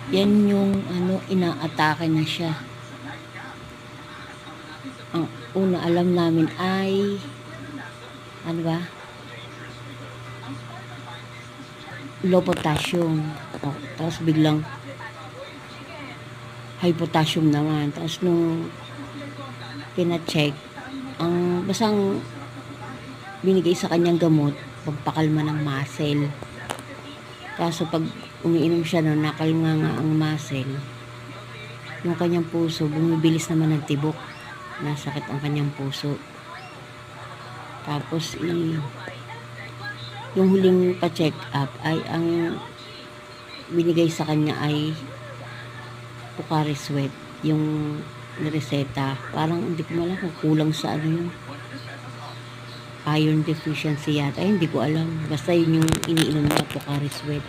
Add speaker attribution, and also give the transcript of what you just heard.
Speaker 1: Yan yung ano, inaatake na siya. Ang una alam namin ay ano ba? Low potassium. O, tapos biglang high potassium naman. Tapos nung pina-check, ang basang binigay sa kanyang gamot, pagpakalma ng muscle. Kaso pag umiinom siya nun, nakalma nga ang muscle, yung kanyang puso, bumibilis naman ng tibok. Nasakit ang kanyang puso. Tapos, yung huling pa-check up ay ang binigay sa kanya ay Pocari Sweat, yung reseta. Parang hindi ko malam kung kulang sa ano yun. Iron deficiency yata. Ay, hindi ko alam. Basta yun yung iniinom niya, Pocari Sweat.